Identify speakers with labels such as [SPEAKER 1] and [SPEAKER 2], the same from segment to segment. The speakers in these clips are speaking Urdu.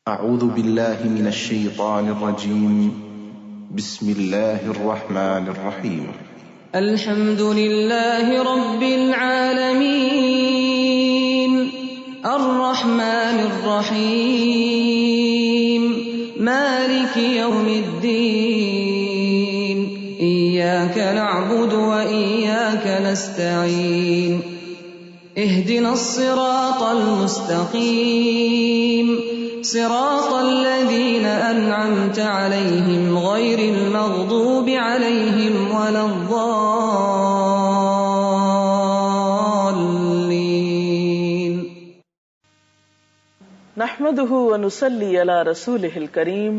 [SPEAKER 1] أعوذ بالله من الشيطان الرجيم. بسم الله الرحمن الرحيم.
[SPEAKER 2] الحمد لله رب العالمين الرحمن الرحيم مالك يوم الدين إياك نعبد وإياك نستعين اهدنا الصراط المستقيم صراط الذين أنعمت عليهم غير المغضوب عليهم ولا الضالين.
[SPEAKER 3] نحمده ونصلي على رسوله الكريم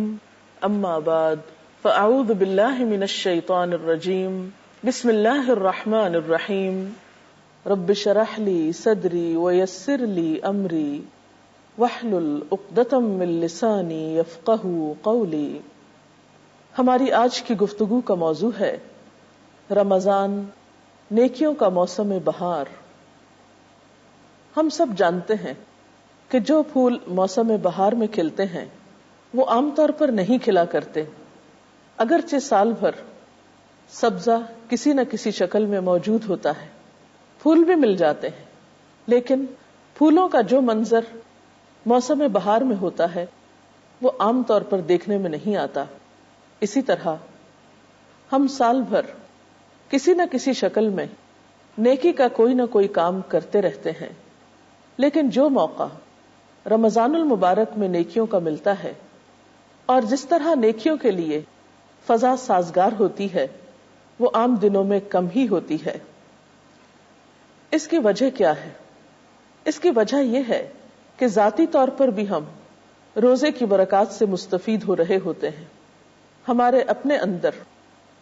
[SPEAKER 3] أما بعد فأعوذ بالله من الشيطان الرجيم بسم الله الرحمن الرحيم رب اشرح لي صدري ويسر لي أمري واحلل عقدۃ من لسانی یفقہوا قولی. ہماری آج کی گفتگو کا موضوع ہے رمضان، نیکیوں کا موسم بہار. ہم سب جانتے ہیں کہ جو پھول موسم بہار میں کھلتے ہیں وہ عام طور پر نہیں کھلا کرتے، اگرچہ سال بھر سبزہ کسی نہ کسی شکل میں موجود ہوتا ہے، پھول بھی مل جاتے ہیں، لیکن پھولوں کا جو منظر موسم بہار میں ہوتا ہے وہ عام طور پر دیکھنے میں نہیں آتا. اسی طرح ہم سال بھر کسی نہ کسی شکل میں نیکی کا کوئی نہ کوئی کام کرتے رہتے ہیں، لیکن جو موقع رمضان المبارک میں نیکیوں کا ملتا ہے اور جس طرح نیکیوں کے لیے فضا سازگار ہوتی ہے وہ عام دنوں میں کم ہی ہوتی ہے. اس کی وجہ کیا ہے؟ اس کی وجہ یہ ہے کہ ذاتی طور پر بھی ہم روزے کی برکات سے مستفید ہو رہے ہوتے ہیں. ہمارے اپنے اندر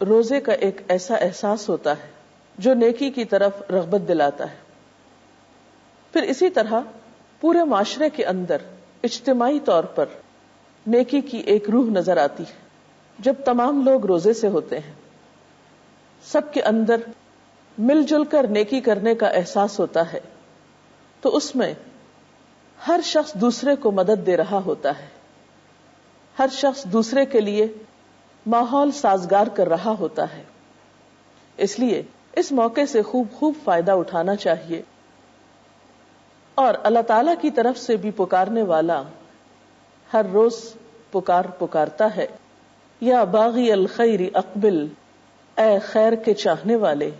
[SPEAKER 3] روزے کا ایک ایسا احساس ہوتا ہے جو نیکی کی طرف رغبت دلاتا ہے. پھر اسی طرح پورے معاشرے کے اندر اجتماعی طور پر نیکی کی ایک روح نظر آتی ہے. جب تمام لوگ روزے سے ہوتے ہیں، سب کے اندر مل جل کر نیکی کرنے کا احساس ہوتا ہے، تو اس میں ہر شخص دوسرے کو مدد دے رہا ہوتا ہے، ہر شخص دوسرے کے لیے ماحول سازگار کر رہا ہوتا ہے. اس لیے اس موقع سے خوب فائدہ اٹھانا چاہیے. اور اللہ تعالی کی طرف سے بھی پکارنے والا ہر روز پکارتا ہے، یا باغی الخیر اقبل، اے خیر کے چاہنے والے،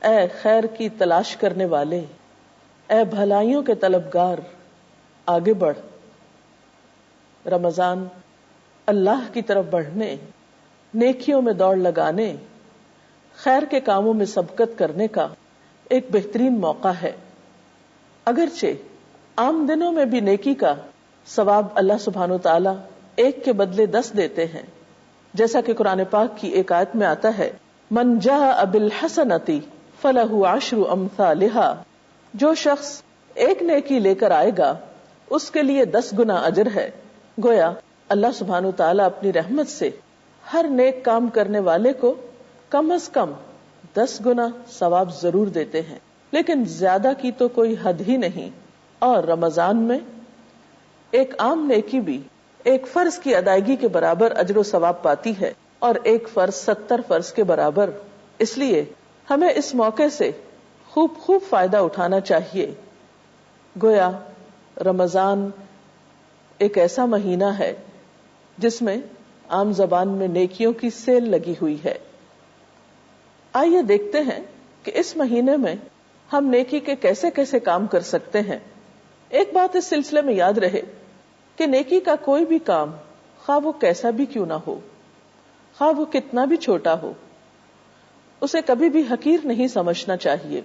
[SPEAKER 3] اے خیر کی تلاش کرنے والے، اے بھلائیوں کے طلبگار، آگے بڑھ. رمضان اللہ کی طرف بڑھنے، نیکیوں میں دوڑ لگانے، خیر کے کاموں میں سبقت کرنے کا ایک بہترین موقع ہے. اگرچہ عام دنوں میں بھی نیکی کا ثواب اللہ سبحانہ وتعالی ایک کے بدلے 10 دیتے ہیں، جیسا کہ قرآن پاک کی ایک آیت میں آتا ہے، من جاء بالحسنۃ فلہ 10 امثالھا. جو شخص ایک نیکی لے کر آئے گا اس کے لیے 10 گنا اجر ہے. گویا اللہ سبحانہ وتعالی اپنی رحمت سے ہر نیک کام کرنے والے کو کم از کم 10 گنا ثواب ضرور دیتے ہیں، لیکن زیادہ کی تو کوئی حد ہی نہیں. اور رمضان میں ایک عام نیکی بھی ایک فرض کی ادائیگی کے برابر اجر و ثواب پاتی ہے، اور ایک فرض 70 فرض کے برابر. اس لیے ہمیں اس موقع سے خوب فائدہ اٹھانا چاہیے. گویا رمضان ایک ایسا مہینہ ہے جس میں عام زبان میں نیکیوں کی سیل لگی ہوئی ہے. آئیے دیکھتے ہیں کہ اس مہینے میں ہم نیکی کے کیسے کیسے کام کر سکتے ہیں. ایک بات اس سلسلے میں یاد رہے کہ نیکی کا کوئی بھی کام، خواہ وہ کیسا بھی کیوں نہ ہو، خواہ وہ کتنا بھی چھوٹا ہو، اسے کبھی بھی حقیر نہیں سمجھنا چاہیے.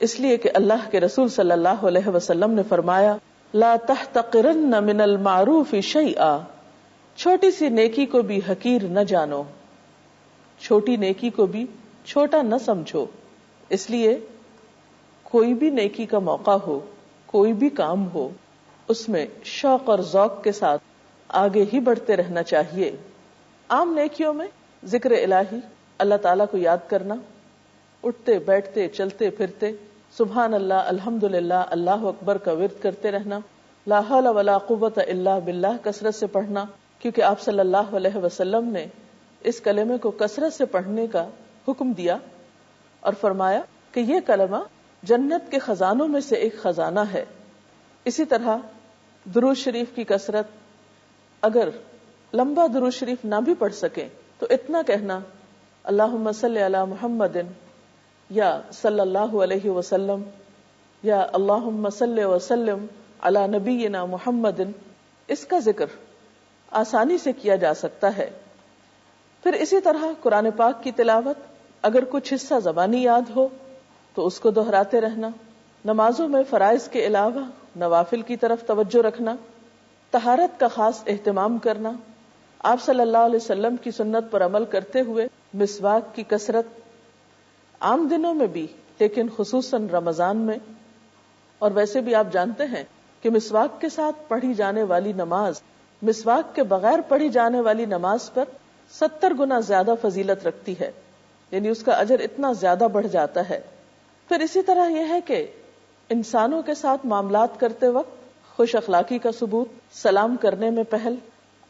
[SPEAKER 3] اس لیے کہ اللہ کے رسول صلی اللہ علیہ وسلم نے فرمایا، لا تحتقرن من المعروف شیئا، چھوٹی سی نیکی کو بھی حقیر نہ جانو، چھوٹی نیکی کو بھی چھوٹا نہ سمجھو. اس لیے کوئی بھی نیکی کا موقع ہو، کوئی بھی کام ہو، اس میں شوق اور ذوق کے ساتھ آگے ہی بڑھتے رہنا چاہیے. عام نیکیوں میں ذکر الہی، اللہ تعالیٰ کو یاد کرنا، اٹھتے بیٹھتے چلتے پھرتے سبحان اللہ، الحمدللہ، اللہ اکبر کا ورد کرتے رہنا، لا حول ولا قوت الا باللہ کثرت سے پڑھنا، کیونکہ آپ صلی اللہ علیہ وسلم نے اس کلمے کو کثرت سے پڑھنے کا حکم دیا اور فرمایا کہ یہ کلمہ جنت کے خزانوں میں سے ایک خزانہ ہے۔ اسی طرح درود شریف کی کثرت، اگر لمبا درود شریف نہ بھی پڑھ سکیں تو اتنا کہنا اللہم صلی علی محمد یا صلی اللہ علیہ وسلم یا اللہم صلی وسلم علی نبینا محمد، اس کا ذکر آسانی سے کیا جا سکتا ہے۔ پھر اسی طرح قرآن پاک کی تلاوت، اگر کچھ حصہ زبانی یاد ہو تو اس کو دہراتے رہنا، نمازوں میں فرائض کے علاوہ نوافل کی طرف توجہ رکھنا، طہارت کا خاص اہتمام کرنا، آپ صلی اللہ علیہ وسلم کی سنت پر عمل کرتے ہوئے مسواک کی کثرت، عام دنوں میں بھی لیکن خصوصاً رمضان میں۔ اور ویسے بھی آپ جانتے ہیں کہ مسواک کے ساتھ پڑھی جانے والی نماز مسواک کے بغیر پڑھی جانے والی نماز پر 70 گنا زیادہ فضیلت رکھتی ہے، یعنی اس کا اجر اتنا زیادہ بڑھ جاتا ہے۔ پھر اسی طرح یہ ہے کہ انسانوں کے ساتھ معاملات کرتے وقت خوش اخلاقی کا ثبوت، سلام کرنے میں پہل۔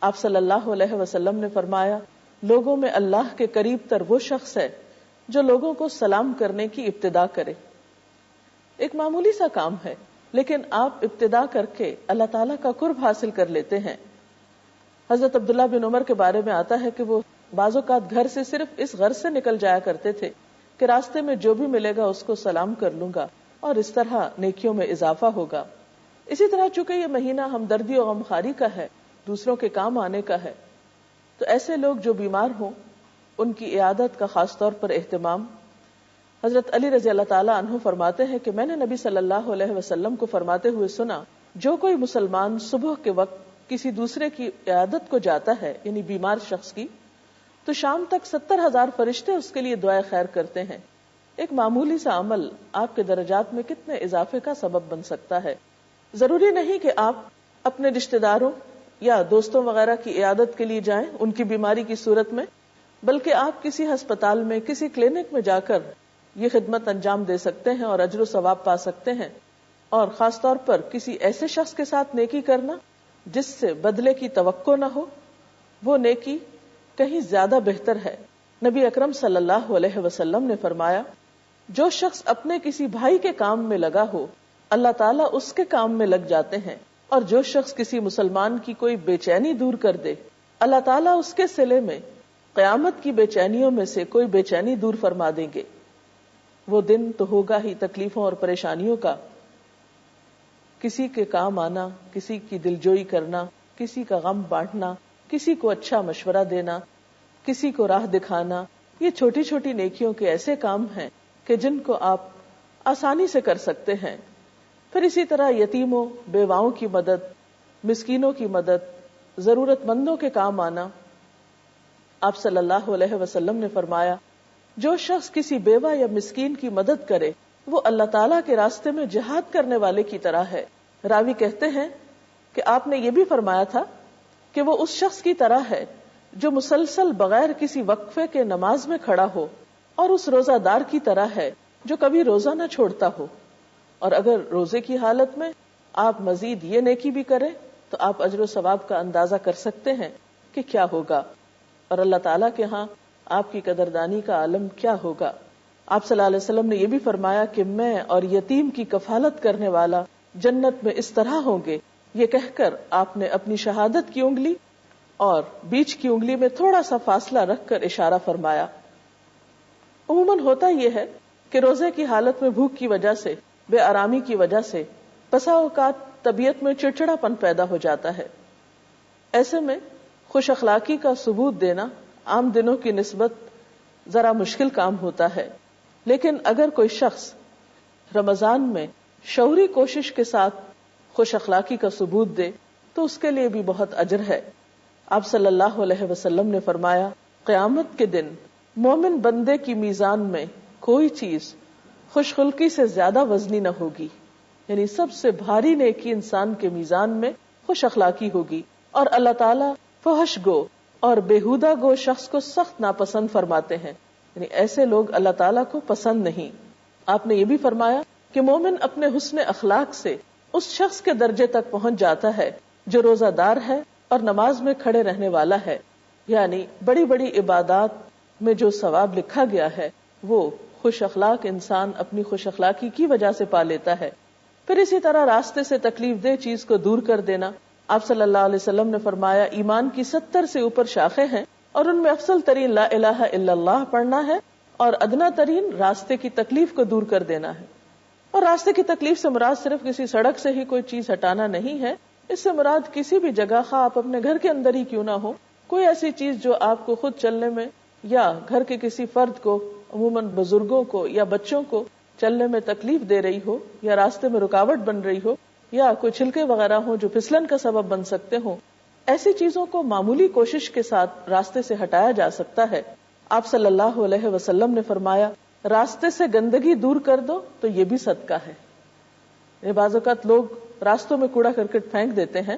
[SPEAKER 3] آپ صلی اللہ علیہ وسلم نے فرمایا لوگوں میں اللہ کے قریب تر وہ شخص ہے جو لوگوں کو سلام کرنے کی ابتدا کرے۔ ایک معمولی سا کام ہے لیکن آپ ابتدا کر کے اللہ تعالیٰ کا قرب حاصل کر لیتے ہیں۔ حضرت عبداللہ بن عمر کے بارے میں آتا ہے کہ وہ بعض اوقات گھر سے صرف اس غرض سے نکل جایا کرتے تھے کہ راستے میں جو بھی ملے گا اس کو سلام کر لوں گا اور اس طرح نیکیوں میں اضافہ ہوگا۔ اسی طرح چونکہ یہ مہینہ ہمدردی و غمخواری کا ہے، دوسروں کے کام آنے کا ہے، تو ایسے لوگ جو بیمار ہوں ان کی عیادت کا خاص طور پر اہتمام۔ حضرت علی رضی اللہ تعالیٰ عنہ فرماتے ہیں کہ میں نے نبی صلی اللہ علیہ وسلم کو فرماتے ہوئے سنا، جو کوئی مسلمان صبح کے وقت کسی دوسرے کی عیادت کو جاتا ہے، یعنی بیمار شخص کی، تو شام تک 70,000 فرشتے اس کے لیے دعائے خیر کرتے ہیں۔ ایک معمولی سا عمل آپ کے درجات میں کتنے اضافے کا سبب بن سکتا ہے۔ ضروری نہیں کہ آپ اپنے رشتہ داروں یا دوستوں وغیرہ کی عیادت کے لیے جائیں ان کی بیماری کی صورت میں، بلکہ آپ کسی ہسپتال میں، کسی کلینک میں جا کر یہ خدمت انجام دے سکتے ہیں اور اجر و ثواب پا سکتے ہیں۔ اور خاص طور پر کسی ایسے شخص کے ساتھ نیکی کرنا جس سے بدلے کی توقع نہ ہو، وہ نیکی کہیں زیادہ بہتر ہے۔ نبی اکرم صلی اللہ علیہ وسلم نے فرمایا جو شخص اپنے کسی بھائی کے کام میں لگا ہو اللہ تعالیٰ اس کے کام میں لگ جاتے ہیں، اور جو شخص کسی مسلمان کی کوئی بے چینی دور کر دے اللہ تعالیٰ اس کے صلے میں قیامت کی بے چینیوں میں سے کوئی بے چینی دور فرما دیں گے۔ وہ دن تو ہوگا ہی تکلیفوں اور پریشانیوں کا، کسی کے کام آنا، کسی کی دلجوئی کرنا، کسی کا غم بانٹنا، کسی کو اچھا مشورہ دینا، کسی کو راہ دکھانا، یہ چھوٹی چھوٹی نیکیوں کے ایسے کام ہیں کہ جن کو آپ آسانی سے کر سکتے ہیں۔ پھر اسی طرح یتیموں، بیواؤں کی مدد، مسکینوں کی مدد، ضرورت مندوں کے کام آنا۔ آپ صلی اللہ علیہ وسلم نے فرمایا جو شخص کسی بیوہ یا مسکین کی مدد کرے وہ اللہ تعالیٰ کے راستے میں جہاد کرنے والے کی طرح ہے۔ راوی کہتے ہیں کہ آپ نے یہ بھی فرمایا تھا کہ وہ اس شخص کی طرح ہے جو مسلسل بغیر کسی وقفے کے نماز میں کھڑا ہو، اور اس روزہ دار کی طرح ہے جو کبھی روزہ نہ چھوڑتا ہو۔ اور اگر روزے کی حالت میں آپ مزید یہ نیکی بھی کریں تو آپ اجر و ثواب کا اندازہ کر سکتے ہیں کہ کیا ہوگا، اور اللہ تعالیٰ کے ہاں آپ کی قدردانی کا عالم کیا ہوگا۔ آپ صلی اللہ علیہ وسلم نے یہ بھی فرمایا کہ میں اور یتیم کی کفالت کرنے والا جنت میں اس طرح ہوں گے۔ یہ کہہ کر آپ نے اپنی شہادت کی انگلی اور بیچ کی انگلی میں تھوڑا سا فاصلہ رکھ کر اشارہ فرمایا۔ عموماً ہوتا یہ ہے کہ روزے کی حالت میں بھوک کی وجہ سے، بے آرامی کی وجہ سے بسا اوقات طبیعت میں چڑچڑا پن پیدا ہو جاتا ہے۔ ایسے میں خوش اخلاقی کا ثبوت دینا عام دنوں کی نسبت ذرا مشکل کام ہوتا ہے، لیکن اگر کوئی شخص رمضان میں شعوری کوشش کے ساتھ خوش اخلاقی کا ثبوت دے تو اس کے لیے بھی بہت اجر ہے۔ آپ صلی اللہ علیہ وسلم نے فرمایا قیامت کے دن مومن بندے کی میزان میں کوئی چیز خوش خلقی سے زیادہ وزنی نہ ہوگی، یعنی سب سے بھاری نیکی انسان کے میزان میں خوش اخلاقی ہوگی، اور اللہ تعالیٰ فحش گو اور بےہودہ گو شخص کو سخت ناپسند فرماتے ہیں، یعنی ایسے لوگ اللہ تعالیٰ کو پسند نہیں۔ آپ نے یہ بھی فرمایا کہ مومن اپنے حسن اخلاق سے اس شخص کے درجے تک پہنچ جاتا ہے جو روزہ دار ہے اور نماز میں کھڑے رہنے والا ہے. یعنی بڑی بڑی عبادات میں جو ثواب لکھا گیا ہے وہ خوش اخلاق انسان اپنی خوش اخلاقی کی وجہ سے پا لیتا ہے. پھر اسی طرح راستے سے تکلیف دہ چیز کو دور کر دینا. آپ صلی اللہ علیہ وسلم نے فرمایا ایمان کی 70 سے اوپر شاخیں ہیں اور ان میں افضل ترین لا الہ الا اللہ پڑھنا ہے اور ادنا ترین راستے کی تکلیف کو دور کر دینا ہے. اور راستے کی تکلیف سے مراد صرف کسی سڑک سے ہی کوئی چیز ہٹانا نہیں ہے. اس سے مراد کسی بھی جگہ خواہ آپ اپنے گھر کے اندر ہی کیوں نہ ہو کوئی ایسی چیز جو آپ کو خود چلنے میں یا گھر کے کسی فرد کو عموماً بزرگوں کو یا بچوں کو چلنے میں تکلیف دے رہی ہو یا راستے میں رکاوٹ بن رہی ہو یا کوئی چھلکے وغیرہ ہو جو پھسلن کا سبب بن سکتے ہوں، ایسی چیزوں کو معمولی کوشش کے ساتھ راستے سے ہٹایا جا سکتا ہے. آپ صلی اللہ علیہ وسلم نے فرمایا راستے سے گندگی دور کر دو تو یہ بھی صدقہ ہے. بعض اوقات لوگ راستوں میں کوڑا کرکٹ پھینک دیتے ہیں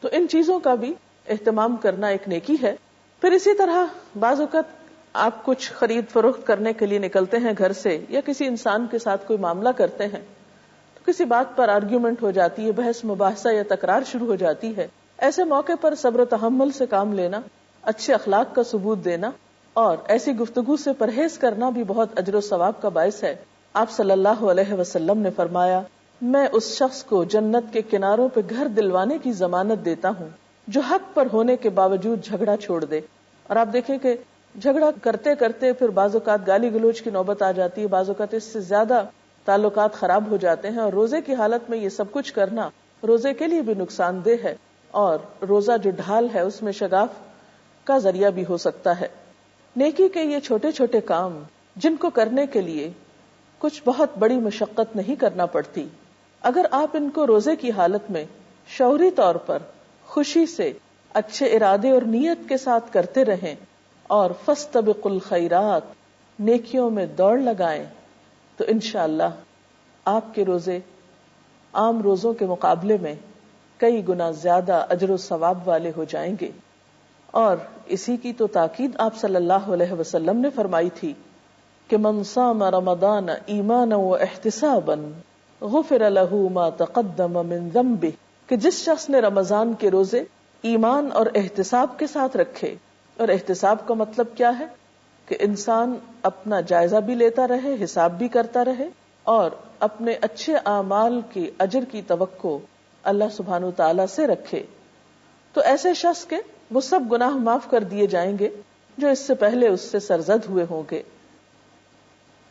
[SPEAKER 3] تو ان چیزوں کا بھی اہتمام کرنا ایک نیکی ہے. پھر اسی طرح بعض اوقات آپ کچھ خرید فروخت کرنے کے لیے نکلتے ہیں گھر سے یا کسی انسان کے ساتھ کوئی معاملہ کرتے ہیں تو کسی بات پر آرگیومنٹ ہو جاتی ہے، بحث مباحثہ یا تکرار شروع ہو جاتی ہے. ایسے موقع پر صبر و تحمل سے کام لینا، اچھے اخلاق کا ثبوت دینا اور ایسی گفتگو سے پرہیز کرنا بھی بہت اجر و ثواب کا باعث ہے. آپ صلی اللہ علیہ وسلم نے فرمایا میں اس شخص کو جنت کے کناروں پہ گھر دلوانے کی ضمانت دیتا ہوں جو حق پر ہونے کے باوجود جھگڑا چھوڑ دے. اور آپ دیکھیں کہ جھگڑا کرتے کرتے پھر بعض اوقات گالی گلوچ کی نوبت آ جاتی ہے، بعض اوقات اس سے زیادہ تعلقات خراب ہو جاتے ہیں. اور روزے کی حالت میں یہ سب کچھ کرنا روزے کے لیے بھی نقصان دہ ہے اور روزہ جو ڈھال ہے اس میں شگاف کا ذریعہ بھی ہو سکتا ہے. نیکی کے یہ چھوٹے چھوٹے کام جن کو کرنے کے لیے کچھ بہت بڑی مشقت نہیں کرنا پڑتی، اگر آپ ان کو روزے کی حالت میں شعوری طور پر خوشی سے اچھے ارادے اور نیت کے ساتھ کرتے رہیں اور فاستبقوا الخیرات نیکیوں میں دوڑ لگائیں تو انشاءاللہ آپ کے روزے عام روزوں کے مقابلے میں کئی گنا زیادہ اجر و ثواب والے ہو جائیں گے. اور اسی کی تو تاکید آپ صلی اللہ علیہ وسلم نے فرمائی تھی کہ من صام رمضان ایمانا و احتسابا غفر له ما تقدم من ذنبه، کہ جس شخص نے رمضان کے روزے ایمان اور احتساب کے ساتھ رکھے. اور احتساب کا مطلب کیا ہے کہ انسان اپنا جائزہ بھی لیتا رہے، حساب بھی کرتا رہے اور اپنے اچھے اعمال کی اجر کی توقع اللہ سبحانہ وتعالی سے رکھے. تو ایسے شخص کے وہ سب گناہ معاف کر دیے جائیں گے جو اس سے پہلے اس سے سرزد ہوئے ہوں گے.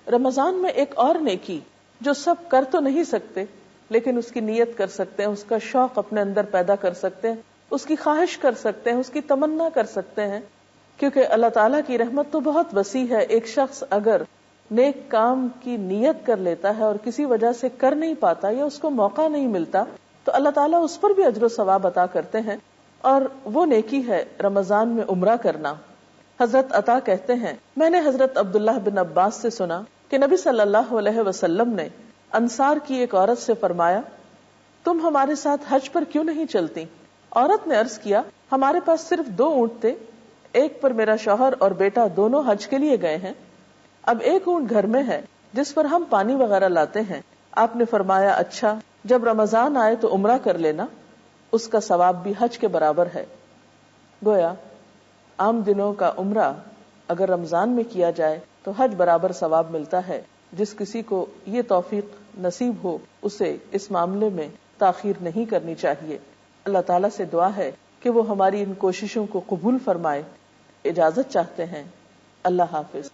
[SPEAKER 3] رمضان میں ایک اور نیکی جو سب کر تو نہیں سکتے لیکن اس کی نیت کر سکتے ہیں، اس کا شوق اپنے اندر پیدا کر سکتے ہیں، اس کی خواہش کر سکتے ہیں، اس کی تمنا کر سکتے ہیں، کیونکہ اللہ تعالیٰ کی رحمت تو بہت وسیع ہے. ایک شخص اگر نیک کام کی نیت کر لیتا ہے اور کسی وجہ سے کر نہیں پاتا یا اس کو موقع نہیں ملتا تو اللہ تعالیٰ اس پر بھی اجر و ثواب عطا کرتے ہیں. اور وہ نیکی ہے رمضان میں عمرہ کرنا. حضرت عطا کہتے ہیں میں نے حضرت عبداللہ بن عباس سے سنا کہ نبی صلی اللہ علیہ وسلم نے انصار کی ایک عورت سے فرمایا تم ہمارے ساتھ حج پر کیوں نہیں چلتی؟ عورت نے عرض کیا ہمارے پاس صرف 2 اونٹ تھے، ایک پر میرا شوہر اور بیٹا دونوں حج کے لیے گئے ہیں، اب ایک اونٹ گھر میں ہے جس پر ہم پانی وغیرہ لاتے ہیں. آپ نے فرمایا اچھا جب رمضان آئے تو عمرہ کر لینا، اس کا ثواب بھی حج کے برابر ہے. گویا عام دنوں کا عمرہ اگر رمضان میں کیا جائے تو حج برابر ثواب ملتا ہے. جس کسی کو یہ توفیق نصیب ہو اسے اس معاملے میں تاخیر نہیں کرنی چاہیے. اللہ تعالیٰ سے دعا ہے کہ وہ ہماری ان کوششوں کو قبول فرمائے. اجازت چاہتے ہیں. اللہ حافظ.